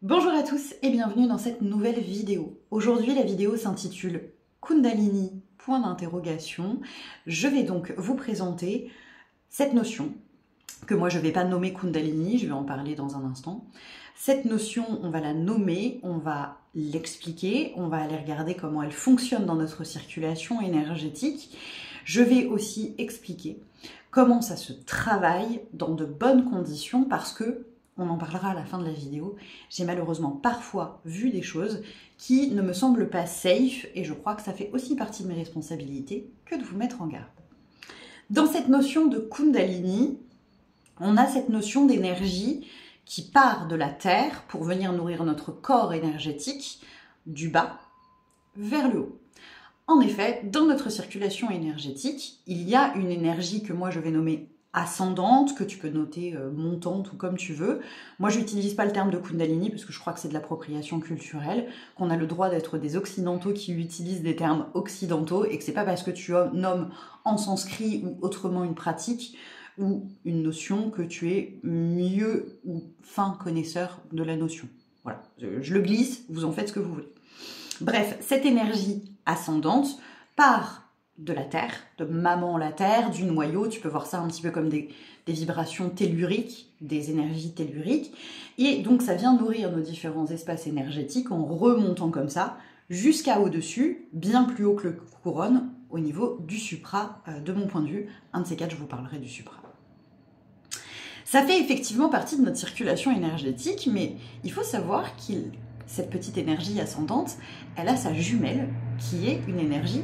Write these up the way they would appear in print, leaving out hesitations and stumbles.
Bonjour à tous et bienvenue dans cette nouvelle vidéo. Aujourd'hui, la vidéo s'intitule Kundalini, point d'interrogation. Je vais donc vous présenter cette notion que moi je ne vais pas nommer Kundalini, je vais en parler dans un instant. Cette notion, on va la nommer, on va l'expliquer, on va aller regarder comment elle fonctionne dans notre circulation énergétique. Je vais aussi expliquer comment ça se travaille dans de bonnes conditions parce que, on en parlera à la fin de la vidéo, j'ai malheureusement parfois vu des choses qui ne me semblent pas safe et je crois que ça fait aussi partie de mes responsabilités que de vous mettre en garde. Dans cette notion de Kundalini, on a cette notion d'énergie qui part de la terre pour venir nourrir notre corps énergétique du bas vers le haut. En effet, dans notre circulation énergétique, il y a une énergie que moi je vais nommer ascendante, que tu peux noter montante ou comme tu veux. Moi, je n'utilise pas le terme de Kundalini parce que je crois que c'est de l'appropriation culturelle, qu'on a le droit d'être des occidentaux qui utilisent des termes occidentaux et que c'est pas parce que tu nommes en sanskrit ou autrement une pratique ou une notion que tu es mieux ou fin connaisseur de la notion. Voilà, je le glisse, vous en faites ce que vous voulez. Bref, cette énergie ascendante part de la Terre, de maman la Terre, du noyau, tu peux voir ça un petit peu comme des vibrations telluriques, des énergies telluriques, et donc ça vient nourrir nos différents espaces énergétiques en remontant comme ça, jusqu'à au-dessus, bien plus haut que le couronne, au niveau du supra, de mon point de vue. Un de ces quatre, je vous parlerai du supra. Ça fait effectivement partie de notre circulation énergétique, mais il faut savoir que cette petite énergie ascendante, elle a sa jumelle, qui est une énergie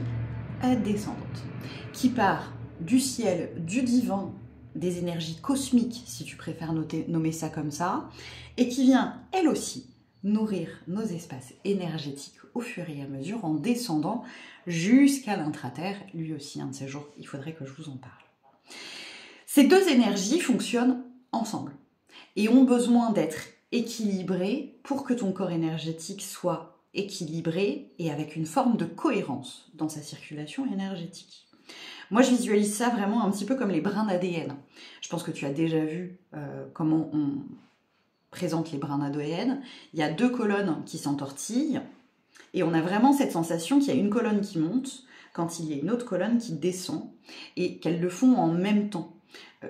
descendante, qui part du ciel, du divin, des énergies cosmiques, si tu préfères nommer ça comme ça, et qui vient, elle aussi, nourrir nos espaces énergétiques au fur et à mesure en descendant jusqu'à l'intraterre. Lui aussi, un de ces jours, il faudrait que je vous en parle. Ces deux énergies fonctionnent ensemble et ont besoin d'être équilibrées pour que ton corps énergétique soit équilibré et avec une forme de cohérence dans sa circulation énergétique. Moi, je visualise ça vraiment un petit peu comme les brins d'ADN. Je pense que tu as déjà vu comment on présente les brins d'ADN. Il y a deux colonnes qui s'entortillent et on a vraiment cette sensation qu'il y a une colonne qui monte quand il y a une autre colonne qui descend et qu'elles le font en même temps.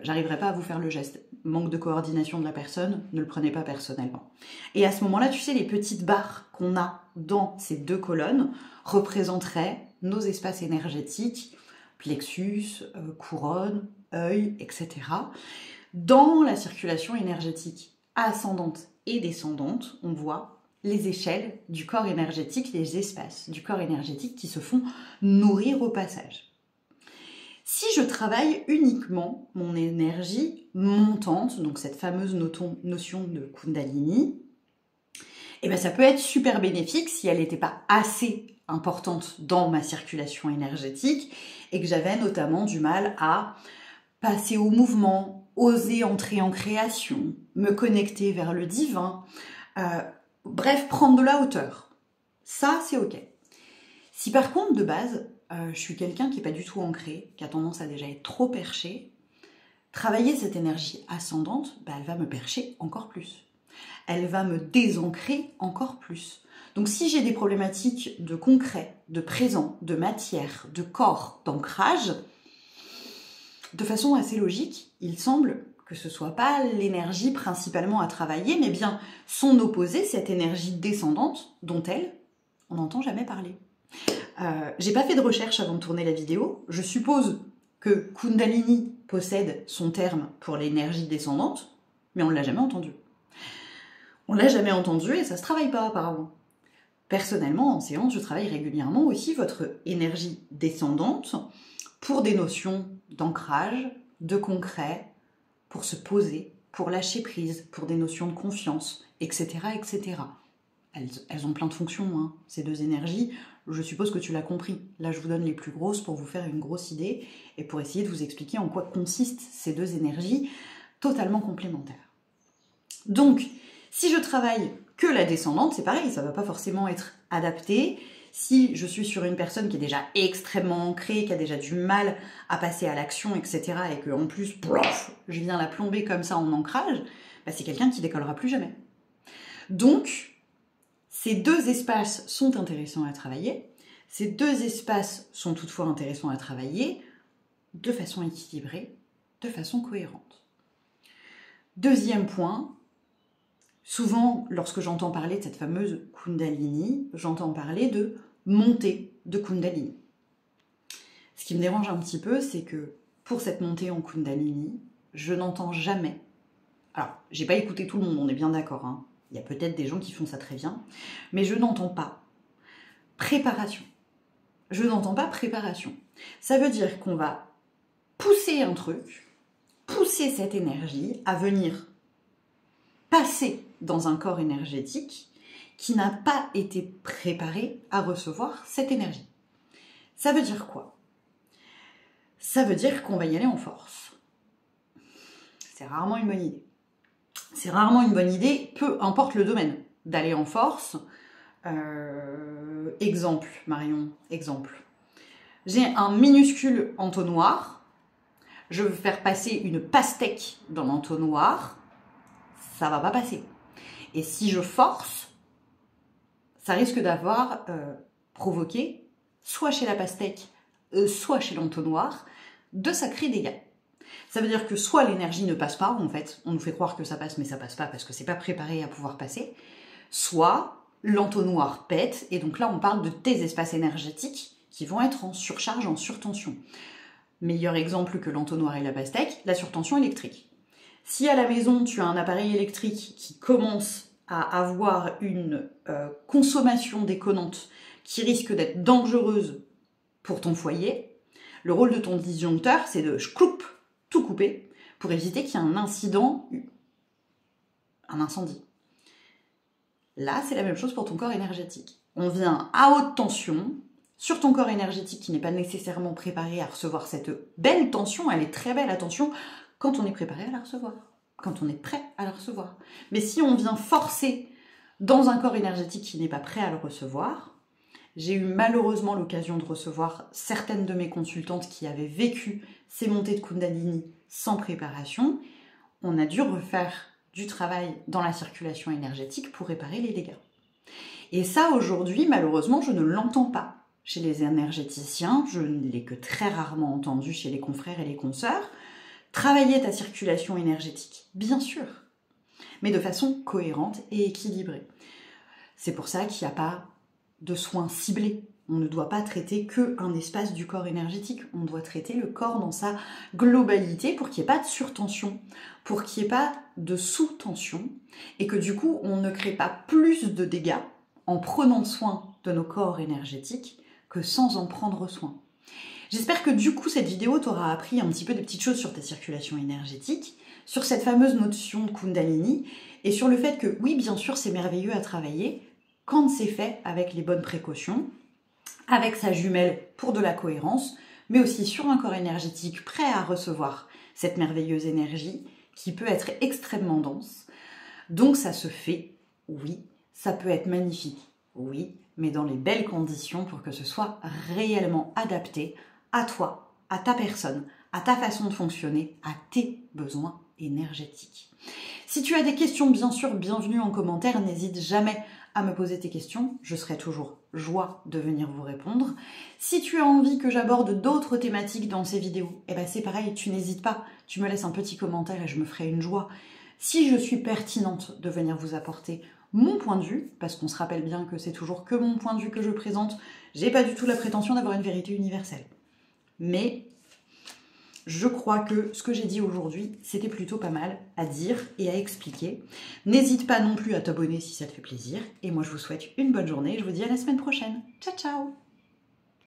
J'arriverai pas à vous faire le geste. Manque de coordination de la personne, ne le prenez pas personnellement. Et à ce moment-là, tu sais, les petites barres qu'on a dans ces deux colonnes représenteraient nos espaces énergétiques, plexus, couronne, œil, etc. Dans la circulation énergétique ascendante et descendante, on voit les échelles du corps énergétique, les espaces du corps énergétique qui se font nourrir au passage. Si je travaille uniquement mon énergie montante, donc cette fameuse notion de Kundalini, eh ben ça peut être super bénéfique si elle n'était pas assez importante dans ma circulation énergétique et que j'avais notamment du mal à passer au mouvement, oser entrer en création, me connecter vers le divin, bref, prendre de la hauteur. Ça, c'est ok. Si par contre, de base, je suis quelqu'un qui n'est pas du tout ancré, qui a tendance à déjà être trop perché, travailler cette énergie ascendante, elle va me percher encore plus. Elle va me désancrer encore plus. Donc si j'ai des problématiques de concret, de présent, de matière, de corps, d'ancrage, de façon assez logique, il semble que ce ne soit pas l'énergie principalement à travailler, mais bien son opposé, cette énergie descendante, dont on n'entend jamais parler. J'ai pas fait de recherche avant de tourner la vidéo. Je suppose que Kundalini possède son terme pour l'énergie descendante, mais on ne l'a jamais entendu. On ne l'a jamais entendu et ça se travaille pas apparemment. Personnellement, en séance, je travaille régulièrement aussi votre énergie descendante pour des notions d'ancrage, de concret, pour se poser, pour lâcher prise, pour des notions de confiance, etc., etc. Elles ont plein de fonctions, hein, ces deux énergies. Je suppose que tu l'as compris. Là, je vous donne les plus grosses pour vous faire une grosse idée et pour essayer de vous expliquer en quoi consistent ces deux énergies totalement complémentaires. Donc, si je travaille que la descendante, c'est pareil, ça ne va pas forcément être adapté. Si je suis sur une personne qui est déjà extrêmement ancrée, qui a déjà du mal à passer à l'action, etc., et qu'en plus, je viens la plomber comme ça en ancrage, c'est quelqu'un qui décollera plus jamais. Donc, ces deux espaces sont intéressants à travailler. Ces deux espaces sont toutefois intéressants à travailler de façon équilibrée, de façon cohérente. Deuxième point, souvent lorsque j'entends parler de cette fameuse Kundalini, j'entends parler de montée de Kundalini. Ce qui me dérange un petit peu, c'est que pour cette montée en Kundalini, je n'entends jamais... Alors, j'ai pas écouté tout le monde, on est bien d'accord, hein. Il y a peut-être des gens qui font ça très bien, mais je n'entends pas préparation. Je n'entends pas préparation. Ça veut dire qu'on va pousser un truc, pousser cette énergie à venir passer dans un corps énergétique qui n'a pas été préparé à recevoir cette énergie. Ça veut dire quoi? Ça veut dire qu'on va y aller en force. C'est rarement une bonne idée. C'est rarement une bonne idée, peu importe le domaine, d'aller en force. Exemple, Marion, exemple. J'ai un minuscule entonnoir, je veux faire passer une pastèque dans l'entonnoir, ça va pas passer. Et si je force, ça risque d'avoir provoqué, soit chez la pastèque, soit chez l'entonnoir, de sacrés dégâts. Ça veut dire que soit l'énergie ne passe pas, en fait, on nous fait croire que ça passe, mais ça passe pas parce que c'est pas préparé à pouvoir passer, soit l'entonnoir pète, et donc là on parle de tes espaces énergétiques qui vont être en surcharge, en surtension. Meilleur exemple que l'entonnoir et la pastèque, la surtension électrique. Si à la maison tu as un appareil électrique qui commence à avoir une consommation déconnante qui risque d'être dangereuse pour ton foyer, le rôle de ton disjoncteur c'est de tout couper pour éviter qu'il y ait un incident, un incendie. Là, c'est la même chose pour ton corps énergétique. On vient à haute tension sur ton corps énergétique qui n'est pas nécessairement préparé à recevoir cette belle tension. Elle est très belle, attention, quand on est préparé à la recevoir, quand on est prêt à la recevoir. Mais si on vient forcer dans un corps énergétique qui n'est pas prêt à le recevoir, j'ai eu malheureusement l'occasion de recevoir certaines de mes consultantes qui avaient vécu ces montées de Kundalini sans préparation. On a dû refaire du travail dans la circulation énergétique pour réparer les dégâts. Et ça, aujourd'hui, malheureusement, je ne l'entends pas chez les énergéticiens, je ne l'ai que très rarement entendu chez les confrères et les consoeurs. Travailler ta circulation énergétique, bien sûr, mais de façon cohérente et équilibrée. C'est pour ça qu'il n'y a pas de soins ciblés. On ne doit pas traiter qu'un espace du corps énergétique, on doit traiter le corps dans sa globalité pour qu'il n'y ait pas de surtension, pour qu'il n'y ait pas de sous-tension, et que du coup on ne crée pas plus de dégâts en prenant soin de nos corps énergétiques que sans en prendre soin. J'espère que du coup cette vidéo t'aura appris un petit peu des petites choses sur ta circulation énergétique, sur cette fameuse notion de Kundalini, et sur le fait que oui, bien sûr, c'est merveilleux à travailler quand c'est fait avec les bonnes précautions, avec sa jumelle pour de la cohérence, mais aussi sur un corps énergétique prêt à recevoir cette merveilleuse énergie qui peut être extrêmement dense. Donc ça se fait, oui, ça peut être magnifique, oui, mais dans les belles conditions pour que ce soit réellement adapté à toi, à ta personne, à ta façon de fonctionner, à tes besoins énergétiques. Si tu as des questions, bien sûr, bienvenue en commentaire, n'hésite jamais à me poser tes questions, je serai toujours joie de venir vous répondre. Si tu as envie que j'aborde d'autres thématiques dans ces vidéos, eh ben c'est pareil, tu n'hésites pas, tu me laisses un petit commentaire et je me ferai une joie. Si je suis pertinente de venir vous apporter mon point de vue, parce qu'on se rappelle bien que c'est toujours que mon point de vue que je présente, j'ai pas du tout la prétention d'avoir une vérité universelle. Mais je crois que ce que j'ai dit aujourd'hui, c'était plutôt pas mal à dire et à expliquer. N'hésite pas non plus à t'abonner si ça te fait plaisir. Et moi, je vous souhaite une bonne journée. Je vous dis à la semaine prochaine. Ciao, ciao!